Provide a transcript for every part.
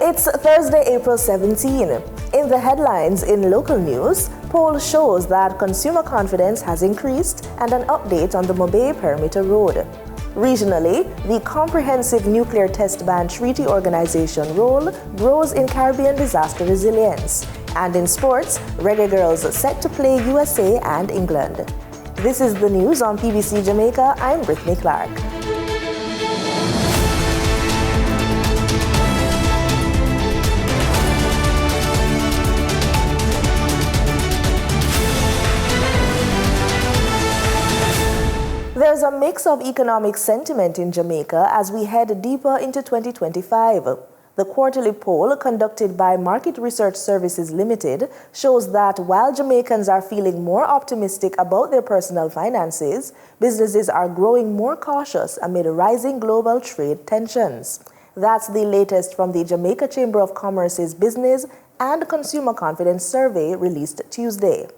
It's Thursday, April 17. In the headlines in local news, poll shows that consumer confidence has increased and an update on the Mobay Perimeter Road. Regionally, the Comprehensive Nuclear Test Ban Treaty Organization role grows in Caribbean disaster resilience. And in sports, Reggae Girls set to play USA and England. This is the news on PBC Jamaica. I'm Brittany Clark. There's a mix of economic sentiment in Jamaica as we head deeper into 2025. The quarterly poll conducted by Market Research Services Limited shows that while Jamaicans are feeling more optimistic about their personal finances, businesses are growing more cautious amid rising global trade tensions. That's the latest from the Jamaica Chamber of Commerce's Business and Consumer Confidence Survey released Tuesday.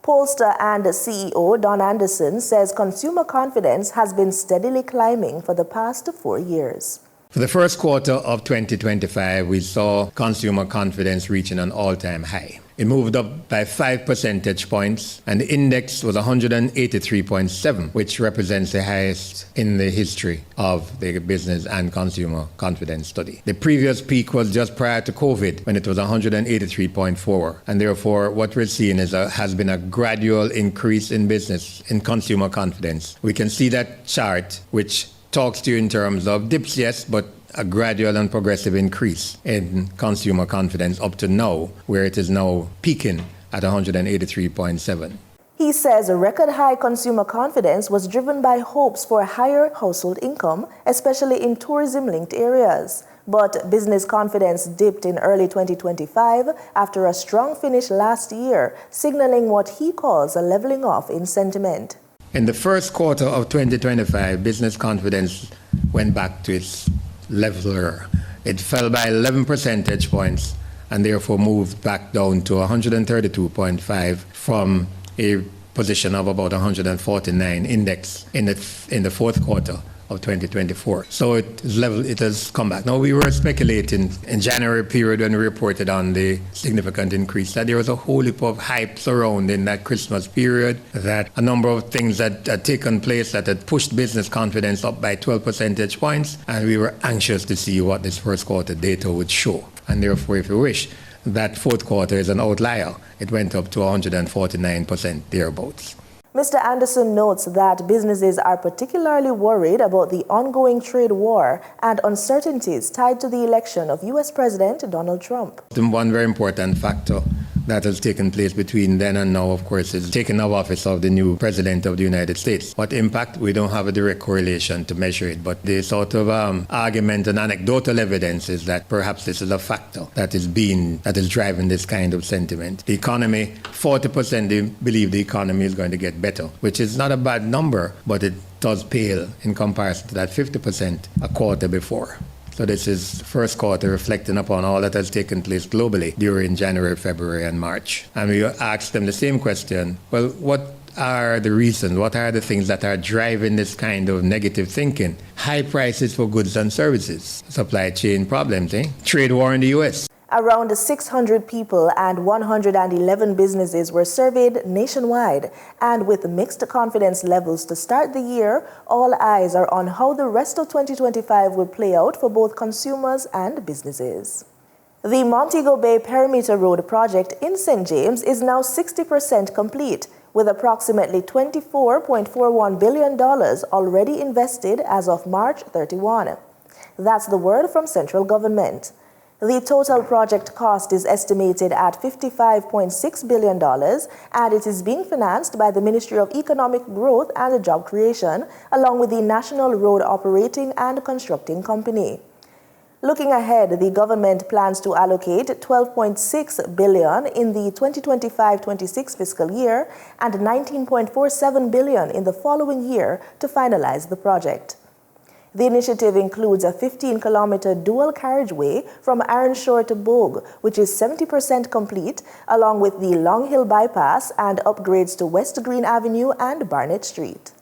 Pollster and CEO Don Anderson says consumer confidence has been steadily climbing for the past 4 years. For the first quarter of 2025, we saw consumer confidence reaching an all-time high. It moved up by 5 percentage points, and the index was 183.7, which represents the highest in the history of the business and consumer confidence study. The previous peak was just prior to COVID, when it was 183.4, and therefore what we're seeing has been a gradual increase in consumer confidence. We can see that chart, which talks to you in terms of dips, yes, but a gradual and progressive increase in consumer confidence up to now, where it is now peaking at 183.7. He says a record high consumer confidence was driven by hopes for higher household income, especially in tourism-linked areas. But business confidence dipped in early 2025 after a strong finish last year, signaling what he calls a leveling off in sentiment. In the first quarter of 2025, business confidence went back to its leveler. It fell by 11 percentage points and therefore moved back down to 132.5 from a position of about 149 index in the fourth quarter of 2024. So it has come back. Now, we were speculating in January period when we reported on the significant increase that there was a whole heap of hype surrounding that Christmas period, that a number of things that had taken place that had pushed business confidence up by 12 percentage points, and we were anxious to see what this first quarter data would show. And therefore, if you wish, that fourth quarter is an outlier. It went up to 149% thereabouts. Mr. Anderson notes that businesses are particularly worried about the ongoing trade war and uncertainties tied to the election of U.S. President Donald Trump. One very important factor that has taken place between then and now, of course, is taking of office of the new President of the United States. What impact? We don't have a direct correlation to measure it, but the sort of argument and anecdotal evidence is that perhaps this is a factor that is driving this kind of sentiment. The economy, 40% they believe the economy is going to get better, which is not a bad number, but it does pale in comparison to that 50% a quarter before. So this is first quarter reflecting upon all that has taken place globally during January, February, and March. And we asked them the same question, well, what are the reasons, what are the things that are driving this kind of negative thinking? High prices for goods and services, supply chain problems, trade war in the U.S. Around 600 people and 111 businesses were surveyed nationwide, and with mixed confidence levels to start the year, all eyes are on how the rest of 2025 will play out for both consumers and businesses. The Montego Bay Perimeter Road project in St. James is now 60% complete, with approximately $24.41 billion already invested as of March 31. That's the word from central government. The total project cost is estimated at $55.6 billion, and it is being financed by the Ministry of Economic Growth and Job Creation, along with the National Road Operating and Constructing Company. Looking ahead, the government plans to allocate $12.6 billion in the 2025-26 fiscal year and $19.47 billion in the following year to finalize the project. The initiative includes a 15-kilometer dual carriageway from Ironshore to Bogue, which is 70% complete, along with the Long Hill Bypass and upgrades to West Green Avenue and Barnett Street.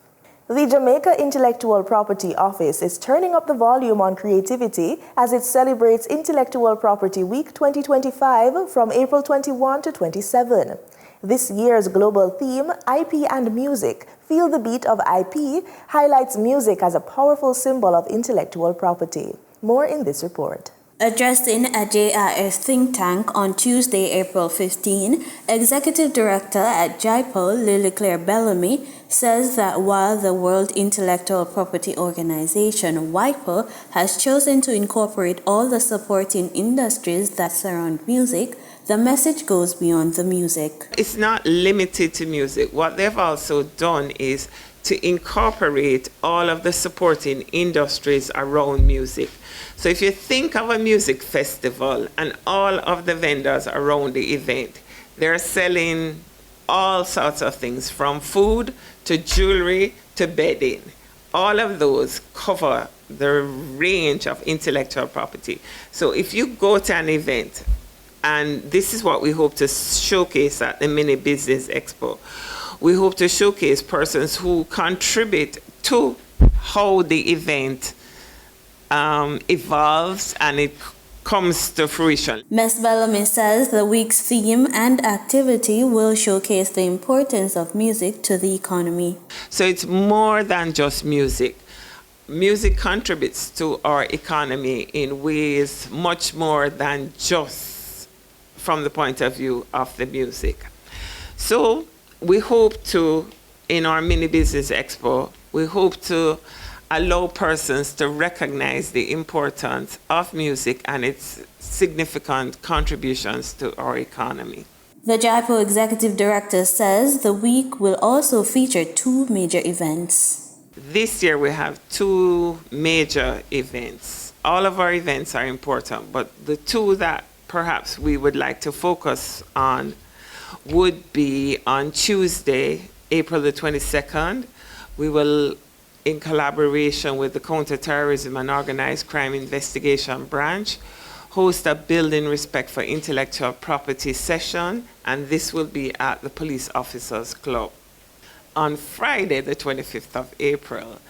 The Jamaica Intellectual Property Office is turning up the volume on creativity as it celebrates Intellectual Property Week 2025 from April 21 to 27. This year's global theme, IP and Music, Feel the Beat of IP, highlights music as a powerful symbol of intellectual property. More in this report. Addressing a JIS think tank on Tuesday, April 15, Executive Director at JIPO, Lily Claire Bellamy, says that while the World Intellectual Property Organization, WIPO, has chosen to incorporate all the supporting industries that surround music, the message goes beyond the music. It's not limited to music. What they've also done is to incorporate all of the supporting industries around music. So if you think of a music festival and all of the vendors around the event, they're selling all sorts of things from food to jewelry to bedding. All of those cover the range of intellectual property. So if you go to an event, and this is what we hope to showcase at the Mini Business Expo, we hope to showcase persons who contribute to how the event evolves and it comes to fruition. Ms. Bellamy says the week's theme and activity will showcase the importance of music to the economy. So it's more than just music. Music contributes to our economy in ways much more than just from the point of view of the music. So we hope to, in our Mini Business Expo, we hope to allow persons to recognize the importance of music and its significant contributions to our economy. The JIPO Executive Director says the week will also feature two major events. This year we have two major events. All of our events are important, but the two that perhaps we would like to focus on would be on Tuesday, April the 22nd. We will, in collaboration with the Counterterrorism and Organized Crime Investigation Branch, host a Building Respect for Intellectual Property session, and this will be at the Police Officers Club. On Friday, the 25th of April,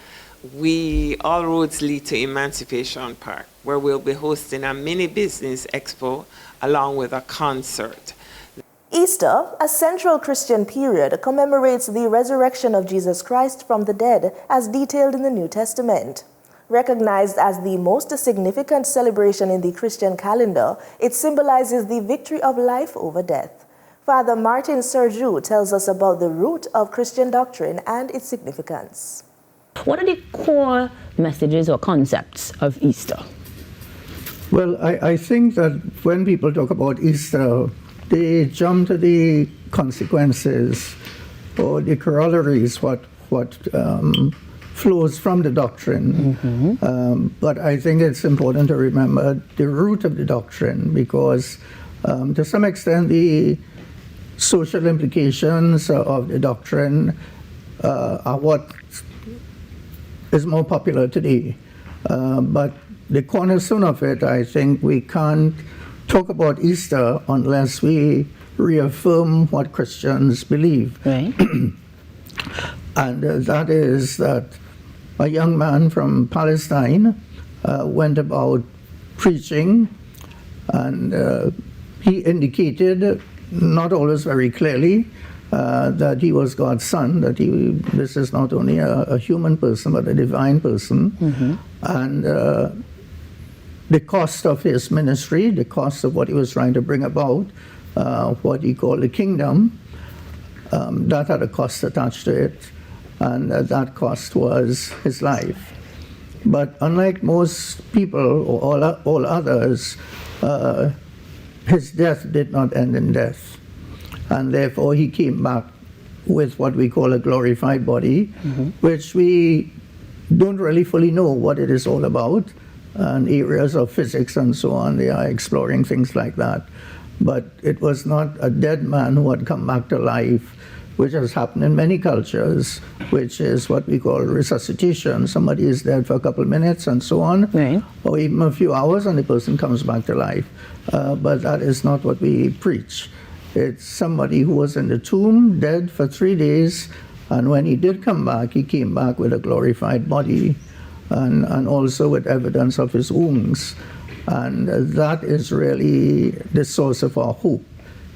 all roads lead to Emancipation Park, where we'll be hosting a mini business expo along with a concert. Easter, a central Christian period, commemorates the resurrection of Jesus Christ from the dead as detailed in the New Testament. Recognized as the most significant celebration in the Christian calendar, it symbolizes the victory of life over death. Father Martin Sergiu tells us about the root of Christian doctrine and its significance. What are the core messages or concepts of Easter? Well, I think that when people talk about Easter, they jump to the consequences or the corollaries, what flows from the doctrine. Mm-hmm. But I think it's important to remember the root of the doctrine, because to some extent the social implications of the doctrine are what is more popular today. But the cornerstone of it, I think we can't talk about Easter unless we reaffirm what Christians believe. Right. And that is that a young man from Palestine went about preaching, and he indicated, not always very clearly, that he was God's son, that this is not only a human person, but a divine person. Mm-hmm. And the cost of his ministry, the cost of what he was trying to bring about, what he called the kingdom, that had a cost attached to it, and that cost was his life. But unlike most people or all others, his death did not end in death, and therefore he came back with what we call a glorified body, mm-hmm. which we don't really fully know what it is all about. And areas of physics and so on, they are exploring things like that. But it was not a dead man who had come back to life, which has happened in many cultures, which is what we call resuscitation. Somebody is dead for a couple of minutes and so on, right. Or even a few hours, and the person comes back to life. But that is not what we preach. It's somebody who was in the tomb, dead for 3 days, And when he did come back, he came back with a glorified body and also with evidence of his wounds. And that is really the source of our hope,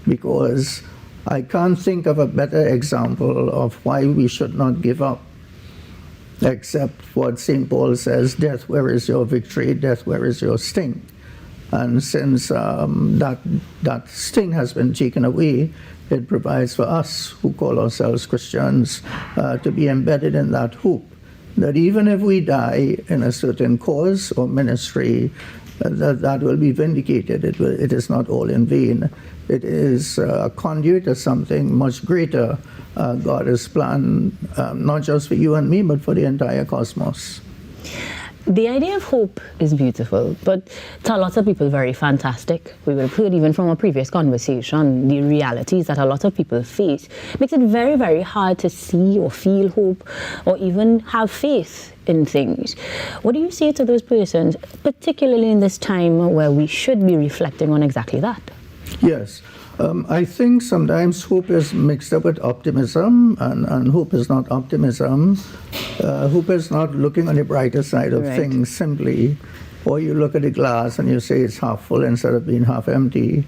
because I can't think of a better example of why we should not give up, except what St. Paul says, death, where is your victory? Death, where is your sting? And since that sting has been taken away, it provides for us who call ourselves Christians to be embedded in that hope, that even if we die in a certain cause or ministry, that will be vindicated. It is not all in vain. It is a conduit of something much greater God has planned, not just for you and me, but for the entire cosmos. The idea of hope is beautiful, but to lots of people very fantastic. We would have heard even from a previous conversation, the realities that a lot of people face makes it very, very hard to see or feel hope or even have faith in things. What do you say to those persons, particularly in this time where we should be reflecting on exactly that? Yes. I think sometimes hope is mixed up with optimism, and hope is not optimism. Hope is not looking on the brighter side of things simply, or you look at the glass and you say it's half full instead of being half empty.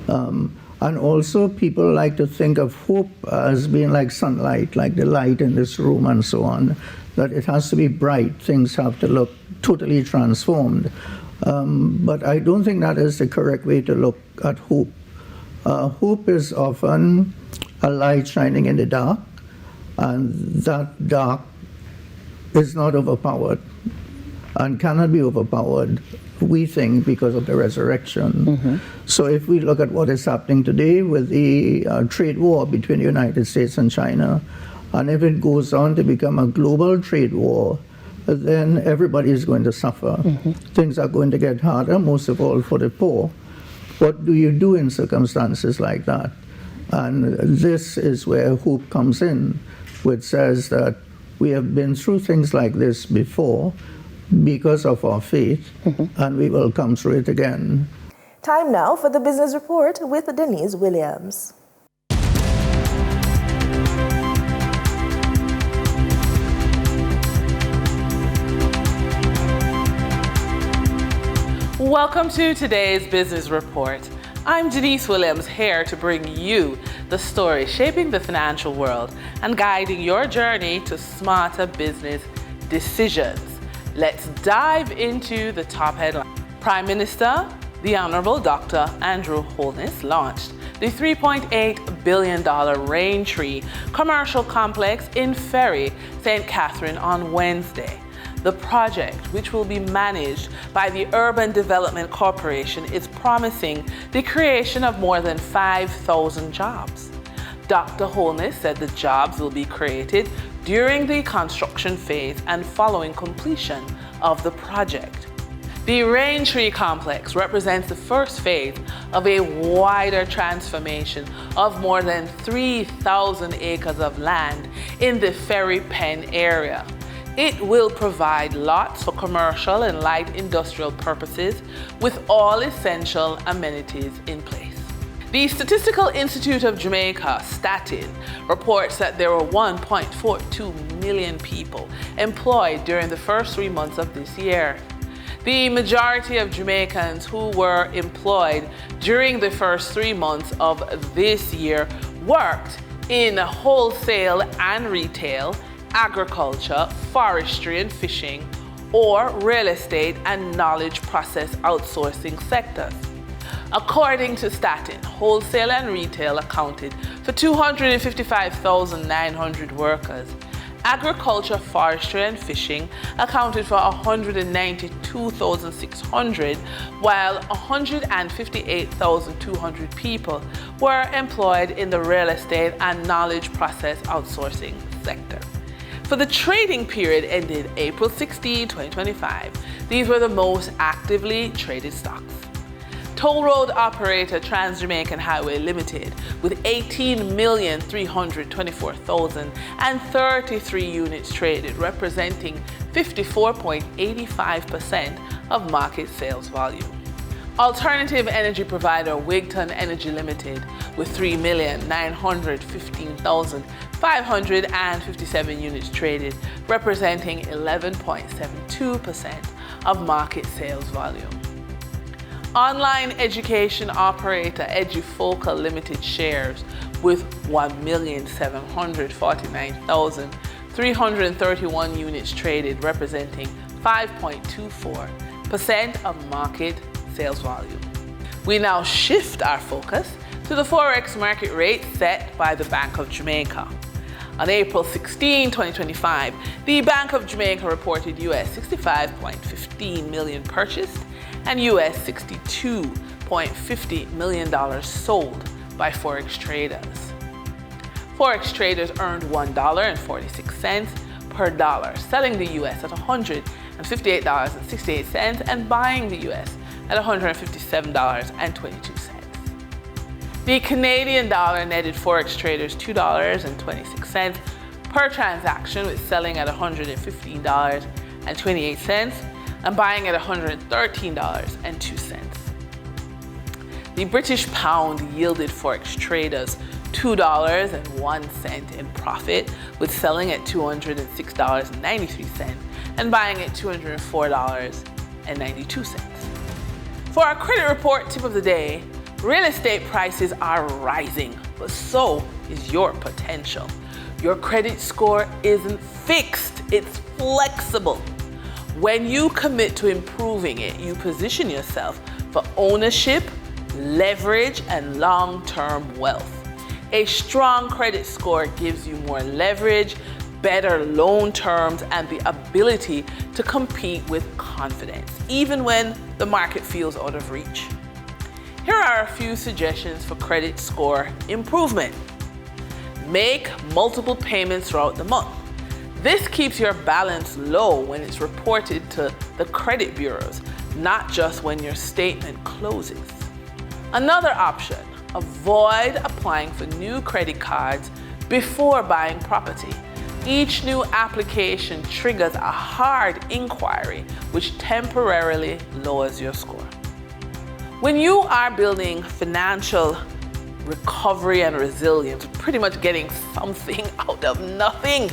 And also people like to think of hope as being like sunlight, like the light in this room and so on, that it has to be bright, things have to look totally transformed. But I don't think that is the correct way to look at hope. Hope is often a light shining in the dark, and that dark is not overpowered and cannot be overpowered, we think, because of the resurrection. Mm-hmm. So if we look at what is happening today with the trade war between the United States and China, and if it goes on to become a global trade war, then everybody is going to suffer. Mm-hmm. Things are going to get harder, most of all for the poor. What do you do in circumstances like that? And this is where hope comes in, which says that we have been through things like this before because of our faith, and we will come through it again. Time now for the Business Report with Denise Williams. Welcome to today's Business Report. I'm Denise Williams, here to bring you the story shaping the financial world and guiding your journey to smarter business decisions. Let's dive into the top headline. Prime Minister, the Honorable Dr. Andrew Holness, launched the $3.8 billion Raintree commercial complex in Ferry, St. Catherine on Wednesday. The project, which will be managed by the Urban Development Corporation, is promising the creation of more than 5,000 jobs. Dr. Holness said the jobs will be created during the construction phase and following completion of the project. The Raintree complex represents the first phase of a wider transformation of more than 3,000 acres of land in the Ferry Pen area. It will provide lots for commercial and light industrial purposes with all essential amenities in place. The Statistical Institute of Jamaica, Statin, reports that there were 1.42 million people employed during the first 3 months of this year. The majority of Jamaicans who were employed during the first 3 months of this year worked in wholesale and retail, agriculture, forestry and fishing, or real estate and knowledge process outsourcing sectors. According to Statin, wholesale and retail accounted for 255,900 workers. Agriculture, forestry and fishing accounted for 192,600, while 158,200 people were employed in the real estate and knowledge process outsourcing sector. For the trading period ended April 16, 2025, these were the most actively traded stocks. Toll road operator Trans-Jamaican Highway Limited, with 18,324,033 units traded, representing 54.85% of market sales volume. Alternative energy provider Wigton Energy Limited, with 3,915,557 units traded, representing 11.72% of market sales volume. Online education operator Edufocal Limited shares, with 1,749,331 units traded, representing 5.24% of market sales volume. We now shift our focus to the Forex market rate set by the Bank of Jamaica. On April 16, 2025, the Bank of Jamaica reported US $65.15 million purchased and US $62.50 million sold by Forex traders. Forex traders earned $1.46 per dollar, selling the US at $158.68 and buying the US at $157.22. The Canadian dollar netted Forex traders $2.26 per transaction, with selling at $115.28 and buying at $113.02. The British pound yielded Forex traders $2.01 in profit, with selling at $206.93 and buying at $204.92. For our credit report tip of the day, real estate prices are rising, but so is your potential. Your credit score isn't fixed, it's flexible. When you commit to improving it, you position yourself for ownership, leverage, and long-term wealth. A strong credit score gives you more leverage, better loan terms, and the ability to compete with confidence, even when the market feels out of reach. Here are a few suggestions for credit score improvement. Make multiple payments throughout the month. This keeps your balance low when it's reported to the credit bureaus, not just when your statement closes. Another option, avoid applying for new credit cards before buying property. Each new application triggers a hard inquiry, which temporarily lowers your score. When you are building financial recovery and resilience, pretty much getting something out of nothing,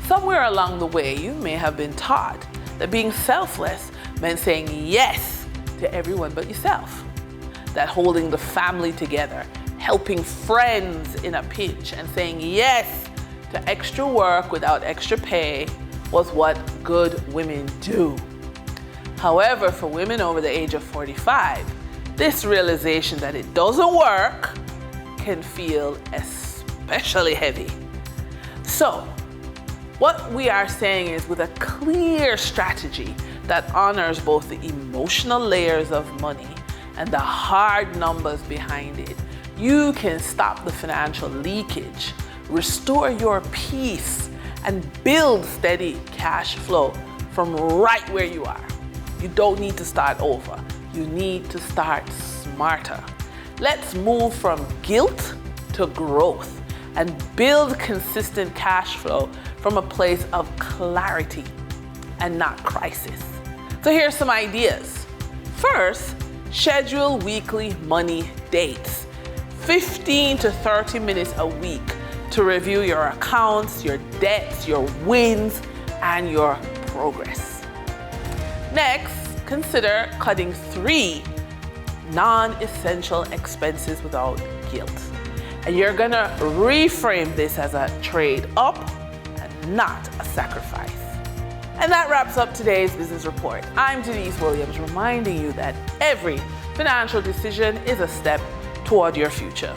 somewhere along the way you may have been taught that being selfless meant saying yes to everyone but yourself. That holding the family together, helping friends in a pinch, and saying yes to extra work without extra pay was what good women do. However, for women over the age of 45, this realization that it doesn't work can feel especially heavy. So, what we are saying is, with a clear strategy that honors both the emotional layers of money and the hard numbers behind it, you can stop the financial leakage, restore your peace, and build steady cash flow from right where you are. You don't need to start over. You need to start smarter. Let's move from guilt to growth and build consistent cash flow from a place of clarity and not crisis. So here's some ideas. First, schedule weekly money dates. 15 to 30 minutes a week to review your accounts, your debts, your wins, and your progress. Next, consider cutting 3 non-essential expenses without guilt. And you're gonna reframe this as a trade up and not a sacrifice. And that wraps up today's business report. I'm Denise Williams, reminding you that every financial decision is a step toward your future.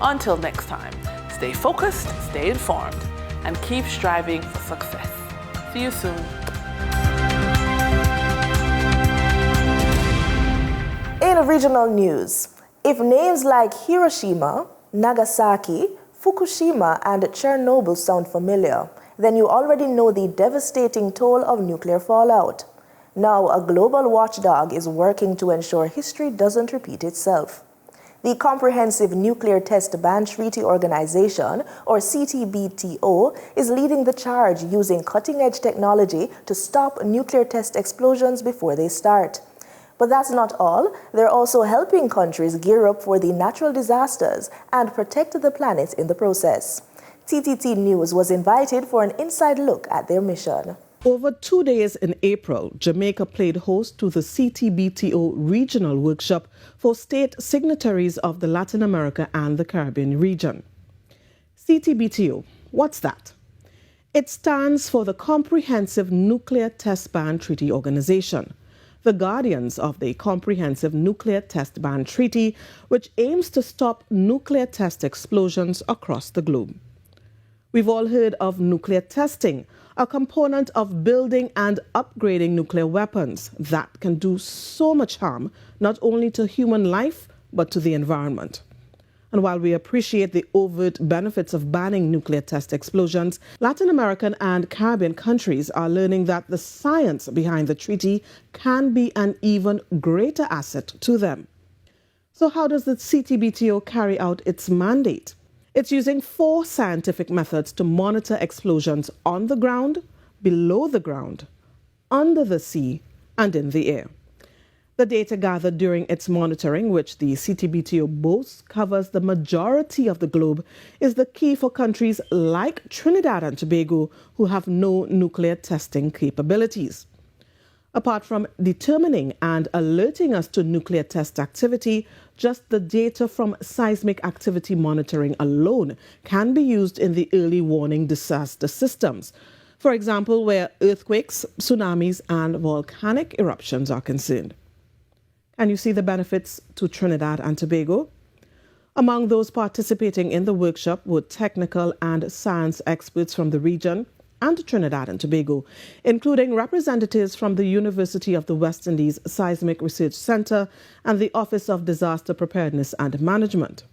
Until next time, stay focused, stay informed, and keep striving for success. See you soon. In regional news, if names like Hiroshima, Nagasaki, Fukushima, and Chernobyl sound familiar, then you already know the devastating toll of nuclear fallout. Now, a global watchdog is working to ensure history doesn't repeat itself. The Comprehensive Nuclear Test Ban Treaty Organization, or CTBTO, is leading the charge using cutting-edge technology to stop nuclear test explosions before they start. But that's not all. They're also helping countries gear up for the natural disasters and protect the planet in the process. TTT News was invited for an inside look at their mission. Over 2 days in April, Jamaica played host to the CTBTO Regional Workshop for state signatories of the Latin America and the Caribbean region. CTBTO, what's that? It stands for the Comprehensive Nuclear Test Ban Treaty Organization, the guardians of the Comprehensive Nuclear Test Ban Treaty, which aims to stop nuclear test explosions across the globe. We've all heard of nuclear testing, a component of building and upgrading nuclear weapons that can do so much harm, not only to human life, but to the environment. And while we appreciate the overt benefits of banning nuclear test explosions, Latin American and Caribbean countries are learning that the science behind the treaty can be an even greater asset to them. So how does the CTBTO carry out its mandate? It's using 4 scientific methods to monitor explosions on the ground, below the ground, under the sea, and in the air. The data gathered during its monitoring, which the CTBTO boasts covers the majority of the globe, is the key for countries like Trinidad and Tobago who have no nuclear testing capabilities. Apart from determining and alerting us to nuclear test activity, just the data from seismic activity monitoring alone can be used in the early warning disaster systems. For example, where earthquakes, tsunamis, and volcanic eruptions are concerned. Can you see the benefits to Trinidad and Tobago? Among those participating in the workshop were technical and science experts from the region and Trinidad and Tobago, including representatives from the University of the West Indies Seismic Research Center and the Office of Disaster Preparedness and Management.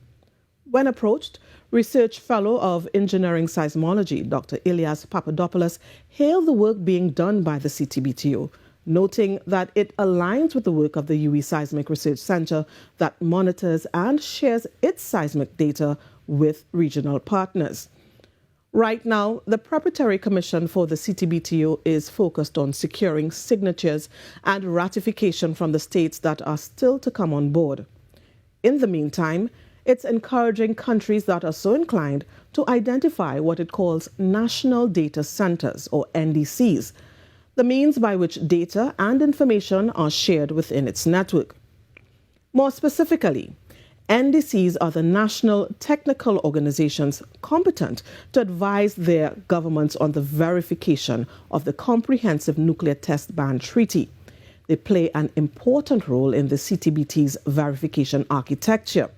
When approached, Research Fellow of Engineering Seismology, Dr. Elias Papadopoulos, hailed the work being done by the CTBTO, noting that it aligns with the work of the UE Seismic Research Center that monitors and shares its seismic data with regional partners. Right now, the preparatory commission for the CTBTO is focused on securing signatures and ratification from the states that are still to come on board. In the meantime, it's encouraging countries that are so inclined to identify what it calls national data centers, or NDCs, the means by which data and information are shared within its network. More specifically, NDCs are the national technical organizations competent to advise their governments on the verification of the Comprehensive Nuclear Test Ban Treaty. They play an important role in the CTBT's verification architecture.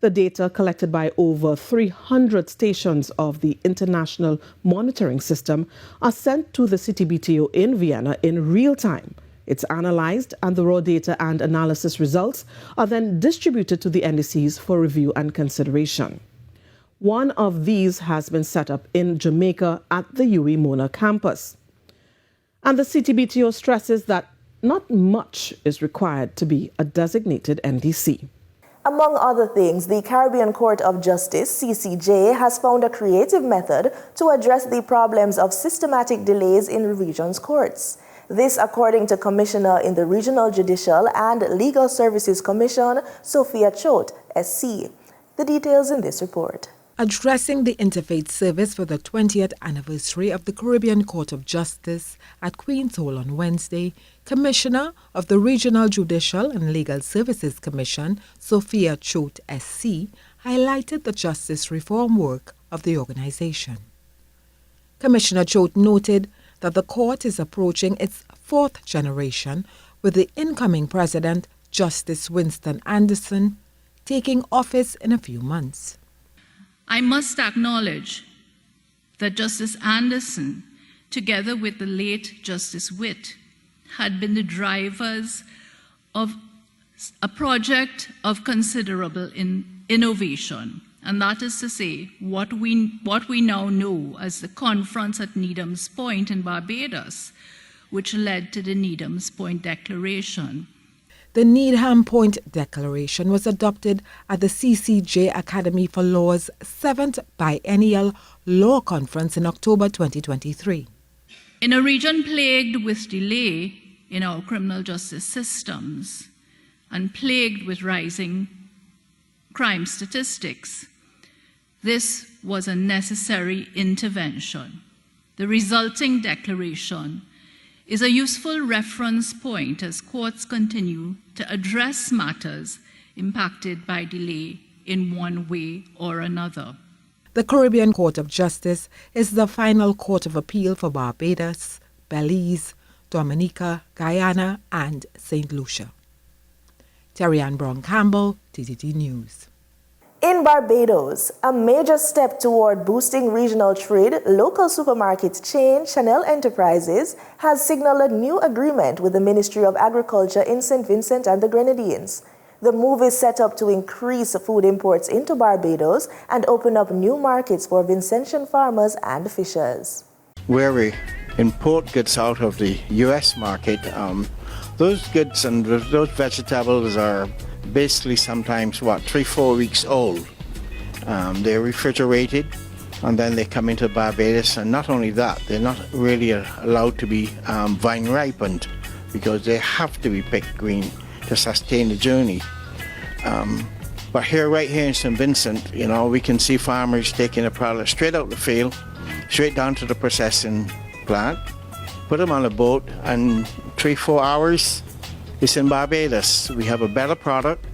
The data collected by over 300 stations of the International Monitoring System are sent to the CTBTO in Vienna in real time. It's analyzed, and the raw data and analysis results are then distributed to the NDCs for review and consideration. One of these has been set up in Jamaica at the UE Mona campus. And the CTBTO stresses that not much is required to be a designated NDC. Among other things, the Caribbean Court of Justice, CCJ, has found a creative method to address the problems of systematic delays in the region's courts. This according to Commissioner in the Regional Judicial and Legal Services Commission, Sophia Choate, SC. The details in this report. Addressing the Interfaith Service for the 20th anniversary of the Caribbean Court of Justice at Queen's Hall on Wednesday, Commissioner of the Regional Judicial and Legal Services Commission, Sophia Choate, SC, highlighted the justice reform work of the organization. Commissioner Choate noted that the court is approaching its 4th generation, with the incoming president, Justice Winston Anderson, taking office in a few months. I must acknowledge that Justice Anderson, together with the late Justice Witt, had been the drivers of a project of considerable innovation. And that is to say, what we now know as the conference at Needham's Point in Barbados, which led to the Needham's Point Declaration. The Needham Point Declaration was adopted at the CCJ Academy for Law's 7th Biennial Law Conference in October 2023. In a region plagued with delay in our criminal justice systems and plagued with rising crime statistics. This was a necessary intervention. The resulting declaration is a useful reference point as courts continue to address matters impacted by delay in one way or another. The Caribbean Court of Justice is the final court of appeal for Barbados, Belize, Dominica, Guyana, and St. Lucia. Terry-Ann Brown-Campbell, TTT News. In Barbados, a major step toward boosting regional trade, local supermarket chain Chanel Enterprises has signaled a new agreement with the Ministry of Agriculture in St. Vincent and the Grenadines. The move is set up to increase food imports into Barbados and open up new markets for Vincentian farmers and fishers. Where we import goods out of the U.S. market, those goods and those vegetables are basically sometimes, 3-4 weeks old. They're refrigerated and then they come into Barbados, and not only that, they're not really allowed to be vine ripened because they have to be picked green to sustain the journey. But right here in St. Vincent, we can see farmers taking the product straight out the field, straight down to the processing plant, put them on a boat, and 3-4 hours, it's in Barbados. We have a better product,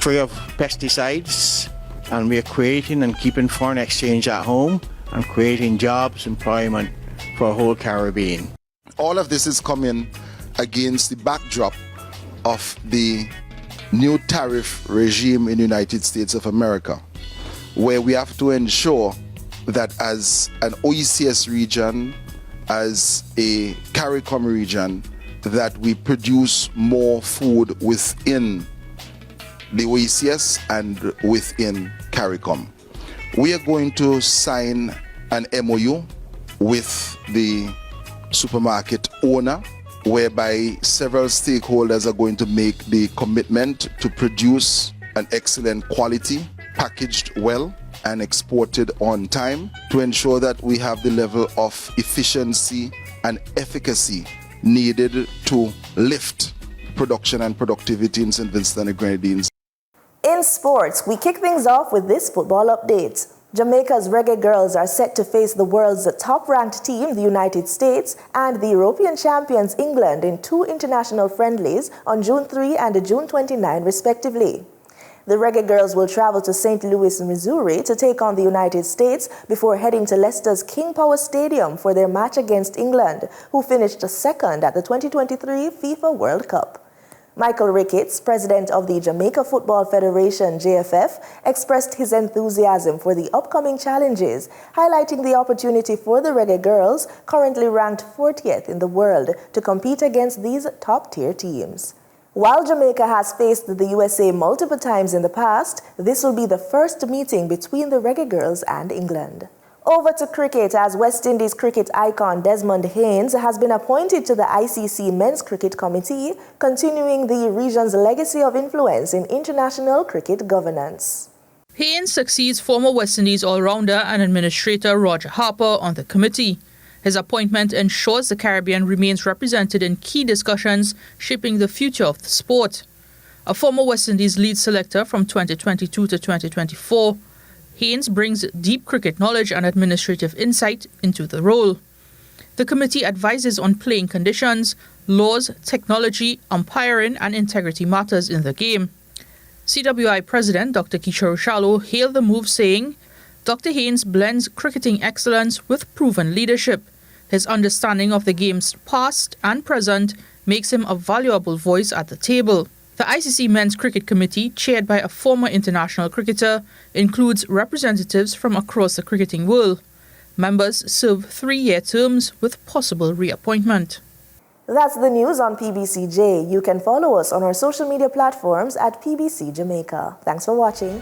free of pesticides, and we are creating and keeping foreign exchange at home and creating jobs, employment for a whole Caribbean. All of this is coming against the backdrop of the new tariff regime in the United States of America, where we have to ensure that as an OECS region, as a CARICOM region, that we produce more food within the OECS and within CARICOM. We are going to sign an MOU with the supermarket owner, whereby several stakeholders are going to make the commitment to produce an excellent quality, packaged well, and exported on time to ensure that we have the level of efficiency and efficacy needed to lift production and productivity in St. Vincent and the Grenadines. In sports, we kick things off with this football update. Jamaica's Reggae Girls are set to face the world's top-ranked team, the United States, and the European champions, England, in 2 international friendlies on June 3 and June 29, respectively. The Reggae Girls will travel to St. Louis, Missouri to take on the United States before heading to Leicester's King Power Stadium for their match against England, who finished second at the 2023 FIFA World Cup. Michael Ricketts, president of the Jamaica Football Federation, JFF, expressed his enthusiasm for the upcoming challenges, highlighting the opportunity for the Reggae Girls, currently ranked 40th in the world, to compete against these top-tier teams. While Jamaica has faced the USA multiple times in the past, this will be the first meeting between the Reggae Girls and England. Over to cricket, as West Indies cricket icon Desmond Haynes has been appointed to the ICC Men's Cricket Committee, continuing the region's legacy of influence in international cricket governance. Haynes succeeds former West Indies all-rounder and administrator Roger Harper on the committee. His appointment ensures the Caribbean remains represented in key discussions shaping the future of the sport. A former West Indies lead selector from 2022 to 2024, Haynes brings deep cricket knowledge and administrative insight into the role. The committee advises on playing conditions, laws, technology, umpiring, and integrity matters in the game. CWI President Dr. Kishore Shallow hailed the move, saying, Dr. Haynes blends cricketing excellence with proven leadership. His understanding of the game's past and present makes him a valuable voice at the table. The ICC Men's Cricket Committee, chaired by a former international cricketer, includes representatives from across the cricketing world. Members serve 3-year terms with possible reappointment. That's the news on PBCJ. You can follow us on our social media platforms at PBC Jamaica. Thanks for watching.